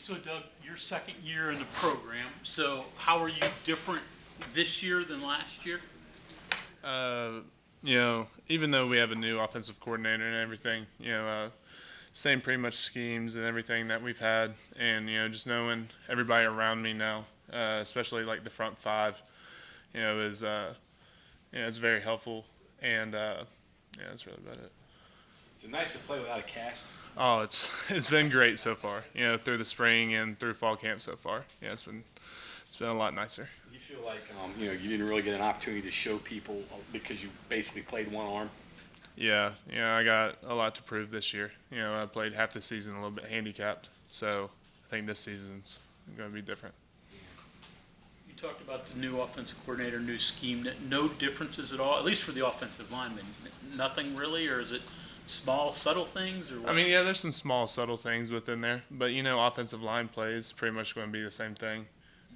So Doug, your second year in the program, so how are you different this year than last year? Even though we have a new offensive coordinator and everything, same pretty much schemes and everything that we've had, and just knowing everybody around me now, especially like the front five, is it's very helpful, and that's really about it. Is it nice to play without a cast? Oh, it's been great so far. Through the spring and through fall camp so far. Yeah, it's been a lot nicer. Do you feel like you didn't really get an opportunity to show people because you basically played one arm? Yeah, I got a lot to prove this year. I played half the season a little bit handicapped, so I think this season's going to be different. You talked about the new offensive coordinator, new scheme. No differences at all, at least for the offensive linemen. Nothing really, or is it small, subtle things? Or what? I mean, yeah, there's some small, subtle things within there, but offensive line play is pretty much going to be the same thing.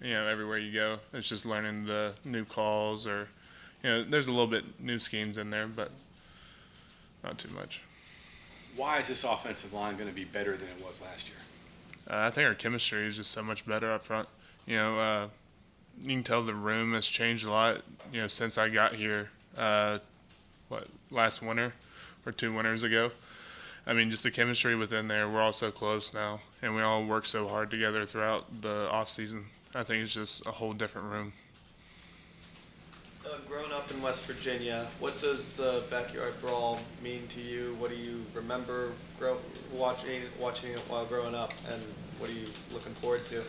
Everywhere you go, it's just learning the new calls, or there's a little bit new schemes in there, but not too much. Why is this offensive line going to be better than it was last year? I think our chemistry is just so much better up front. You can tell the room has changed a lot. Since I got here, last winter or 2 winters ago. I mean, just the chemistry within there. We're all so close now, and we all work so hard together throughout the off season. I think it's just a whole different room. Growing up in West Virginia, what does the Backyard Brawl mean to you? What do you remember watching it while growing up, and what are you looking forward to?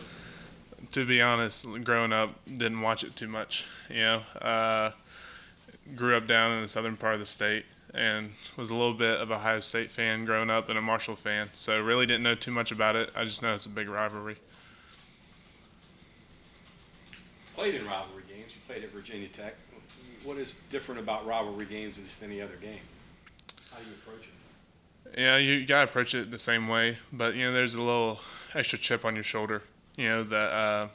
To be honest, growing up, didn't watch it too much. Grew up down in the southern part of the state, and was a little bit of a Ohio State fan growing up and a Marshall fan. So really didn't know too much about it. I just know it's a big rivalry. Played in rivalry games. You played at Virginia Tech. What is different about rivalry games than any other game? How do you approach it? Yeah, you got to approach it the same way, but, there's a little extra chip on your shoulder, that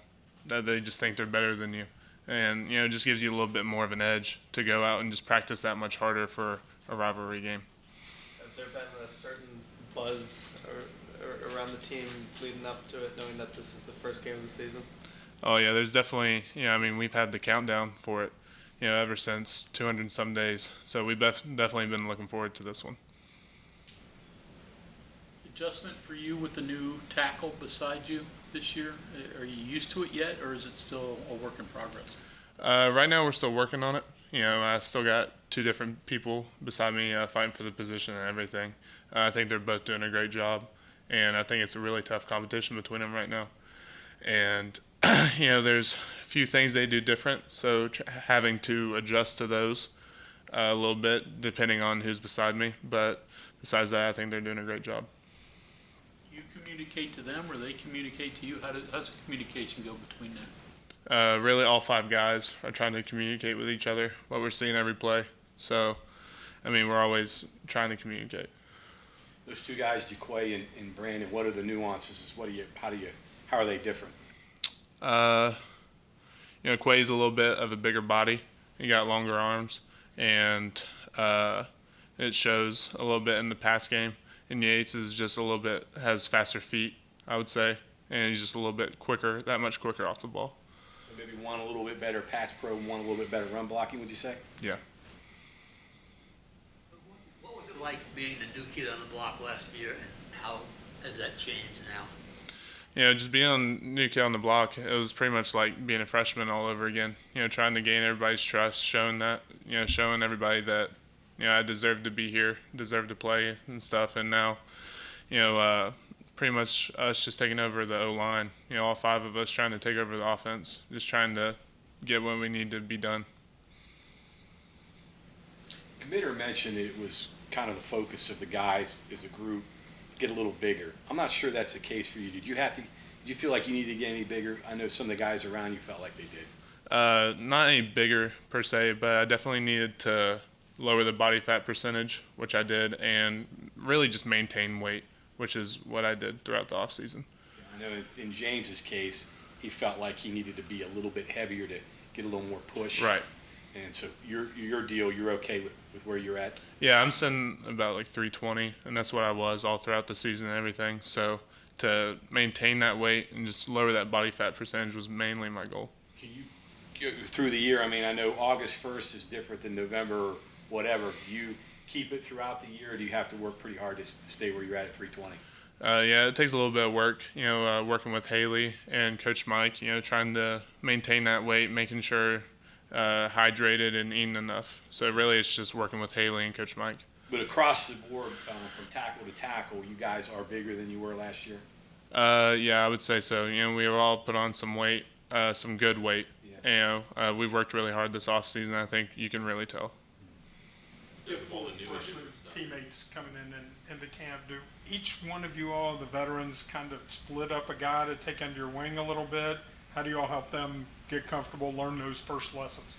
they just think they're better than you. And, it just gives you a little bit more of an edge to go out and just practice that much harder for a rivalry game. Has there been a certain buzz around the team leading up to it, knowing that this is the first game of the season? Oh, yeah, there's definitely, we've had the countdown for it, ever since 200 and some days. So we've definitely been looking forward to this one. Adjustment for you with a new tackle beside you this year? Are you used to it yet, or is it still a work in progress? Right now we're still working on it. I still got 2 different people beside me fighting for the position and everything. I think they're both doing a great job, and I think it's a really tough competition between them right now. And, there's a few things they do different, so having to adjust to those a little bit depending on who's beside me. But besides that, I think they're doing a great job. You communicate to them, or they communicate to you? How's the communication go between them? Really, all 5 guys are trying to communicate with each other, what we're seeing every play. So, we're always trying to communicate. Those 2 guys, Jaquay and Brandon, what are the nuances? How are they different? Quay's a little bit of a bigger body. He got longer arms, and it shows a little bit in the pass game. And Yates is just has faster feet, I would say, and he's just a little bit quicker, that much quicker off the ball. So maybe one a little bit better pass pro, one a little bit better run blocking, would you say? Yeah. What was it like being the new kid on the block last year, and how has that changed now? Just being on new kid on the block, it was pretty much like being a freshman all over again. Trying to gain everybody's trust, showing everybody that I deserve to be here, deserve to play and stuff. And now, pretty much us just taking over the O-line. All 5 of us trying to take over the offense, just trying to get what we need to be done. Committer mentioned it was kind of the focus of the guys as a group get a little bigger. I'm not sure that's the case for you. Did you feel like you needed to get any bigger? I know some of the guys around you felt like they did. Not any bigger per se, but I definitely needed to lower the body fat percentage, which I did, and really just maintain weight, which is what I did throughout the off season. I know in James's case, he felt like he needed to be a little bit heavier to get a little more push. Right. And so your deal, you're okay with where you're at? Yeah, I'm sitting about like 320, and that's what I was all throughout the season and everything. So to maintain that weight and just lower that body fat percentage was mainly my goal. Can you, through the year, I mean, I know August 1st is different than November or whatever. Do you keep it throughout the year, or do you have to work pretty hard to stay where you're at 320? Yeah, it takes a little bit of work, working with Haley and Coach Mike, trying to maintain that weight, making sure hydrated and eating enough. So really it's just working with Haley and Coach Mike. But across the board, from tackle to tackle, you guys are bigger than you were last year? Yeah, I would say so. We've all put on some weight, some good weight. Yeah. We've worked really hard this offseason. I think you can really tell. You have all the freshman teammates coming into camp. Do each one of you all, the veterans, kind of split up a guy to take under your wing a little bit? How do you all help them get comfortable, learn those first lessons?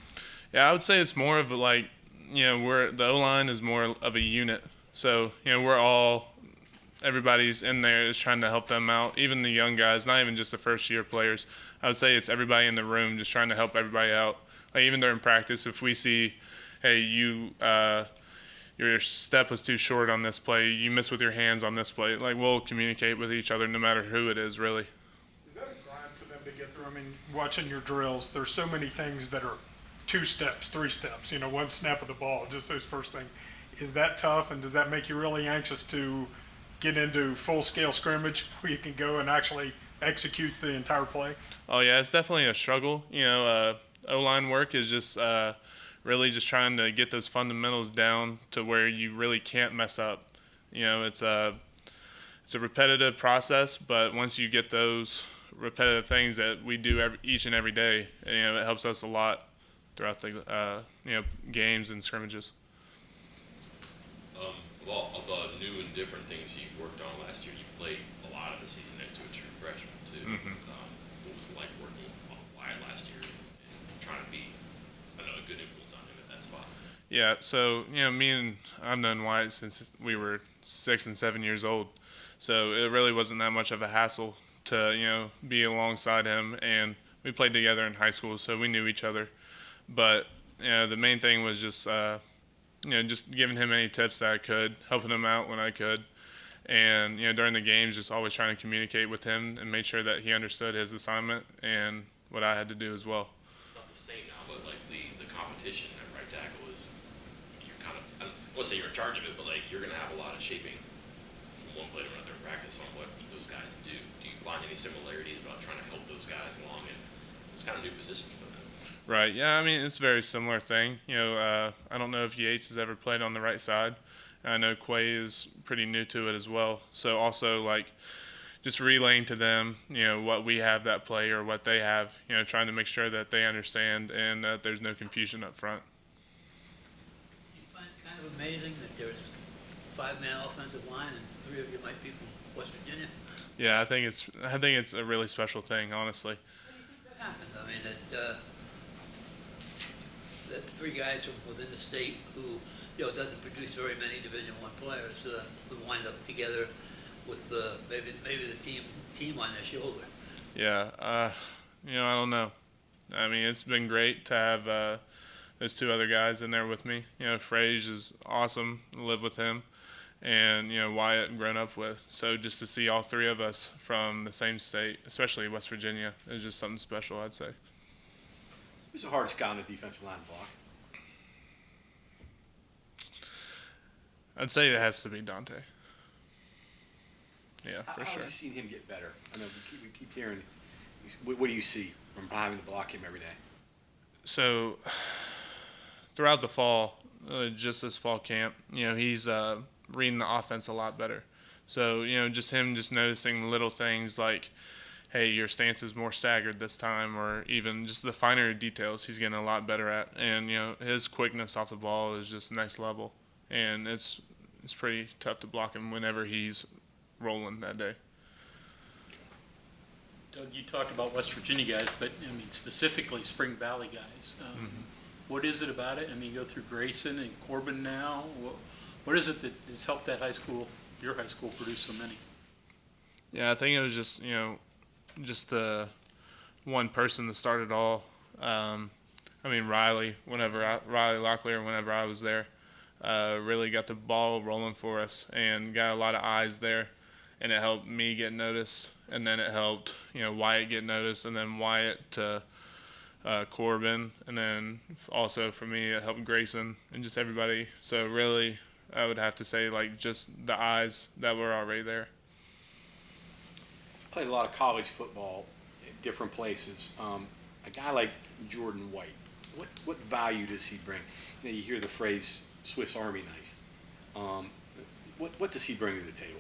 Yeah, I would say it's more of like, the O-line is more of a unit. So, everybody's in there is trying to help them out. Even the young guys, not even just the first-year players. I would say it's everybody in the room just trying to help everybody out. Like even during practice, if we see, hey, your step was too short on this play, you miss with your hands on this play, like we'll communicate with each other no matter who it is, really. Is that a grind for them to get through? I mean, watching your drills, there's so many things that are 2 steps, 3 steps, 1 snap of the ball, just those first things. Is that tough, and does that make you really anxious to get into full-scale scrimmage where you can go and actually execute the entire play? Oh, yeah, it's definitely a struggle. O-line work is just really just trying to get those fundamentals down to where you really can't mess up. It's a repetitive process, but once you get those repetitive things that we do each and every day, it helps us a lot throughout the games and scrimmages. Of the new and different things you worked on last year, you played a lot of the season next to a true freshman too. Mm-hmm. What was it like working on Wyatt last year and trying to be a good influence on him at that spot? Yeah, so I've known Wyatt since we were 6 and 7 years old, so it really wasn't that much of a hassle to be alongside him, and we played together in high school, so we knew each other. But the main thing was just just giving him any tips that I could, helping him out when I could, and during the games, just always trying to communicate with him and make sure that he understood his assignment and what I had to do as well. It's not the same now, but like the competition at right tackle is you're kind of, I don't want to say you're in charge of it, but like you're going to have a lot of shaping from one play to another in practice on what those guys do. Do you find any similarities about trying to help those guys along in those kind of new positions for them? Right. Yeah. I mean, it's a very similar thing. I don't know if Yates has ever played on the right side. I know Quay is pretty new to it as well. So also just relaying to them, what we have that play or what they have, trying to make sure that they understand and that there's no confusion up front. You find it kind of amazing that there's 5-man offensive line and 3 of you might be from West Virginia? Yeah, I think it's a really special thing, honestly. How do you think that happened? I mean, that 3 guys from within the state who, doesn't produce very many Division I players would wind up together with maybe the team on their shoulder. Yeah, I don't know. I mean, it's been great to have those 2 other guys in there with me. Frage is awesome to live with him, and Wyatt grown up with. So just to see all 3 of us from the same state, especially West Virginia, is just something special, I'd say. Who's the hardest guy on the defensive line block? I'd say it has to be Dante. Yeah, for How sure. have you seen him get better? I know we keep hearing. What do you see from having to block him every day? So throughout the fall, just this fall camp, he's reading the offense a lot better. So, just noticing little things like, hey, your stance is more staggered this time, or even just the finer details he's getting a lot better at. And, his quickness off the ball is just next level. And it's pretty tough to block him whenever he's rolling that day. Doug, you talked about West Virginia guys, but I mean specifically Spring Valley guys. What is it about it? I mean, you go through Grayson and Corbin now. What is it that has helped that your high school, produce so many? Yeah, I think it was just just the one person that started it all. Riley Locklear, whenever I was there, really got the ball rolling for us and got a lot of eyes there. and it helped me get noticed, and then it helped Wyatt get noticed, and then Wyatt to Corbin, and then also for me it helped Grayson and just everybody. So really, I would have to say like just the eyes that were already there. Played a lot of college football at different places. A guy like Jordan White, what value does he bring? You hear the phrase Swiss Army knife. What does he bring to the table?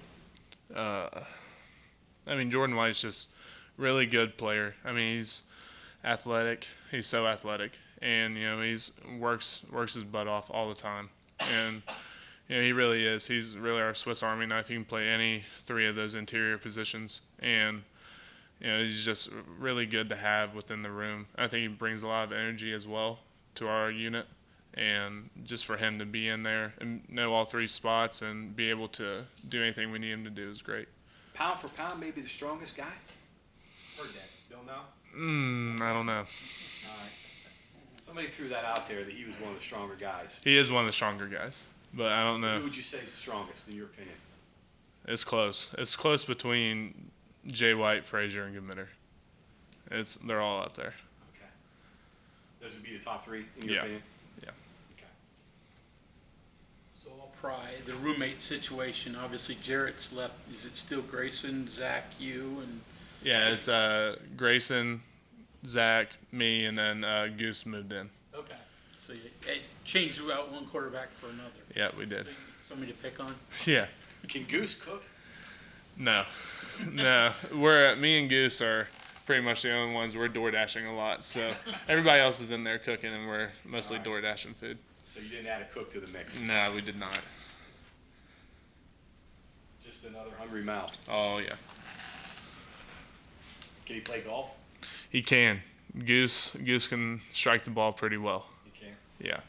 I mean, Jordan White's just really good player. I mean, he's athletic. He's so athletic, and he's works his butt off all the time, and he really is. He's really our Swiss Army knife. He can play any three of those interior positions, and he's just really good to have within the room. I think he brings a lot of energy as well to our unit, and just for him to be in there and know all three spots and be able to do anything we need him to do is great. Pound for pound, maybe the strongest guy? Heard that. Don't know? I don't know. All right. Somebody threw that out there that he was one of the stronger guys. He is one of the stronger guys, but I don't know. Who would you say is the strongest, in your opinion? It's close. It's close between Jay White, Frazier, and Goodmitter. They're all up there. Okay. Those would be the top three, in your Yeah. opinion? Yeah. Okay. So I'll pry the roommate situation. Obviously, Jarrett's left. Is it still Grayson, Zach, you, and Yeah, it's Grayson, Zach, me, and then Goose moved in. okay? So you changed out one quarterback for another. Yeah, we did. So you get somebody to pick on. Yeah. Can Goose cook? No. Me and Goose are pretty much the only ones. We're door dashing a lot, so everybody else is in there cooking, and we're mostly door dashing food. So you didn't add a cook to the mix. No, we did not. Just another hungry mouth. Oh yeah, Can he play golf? he can. Goose can strike the ball pretty well. He can. Yeah.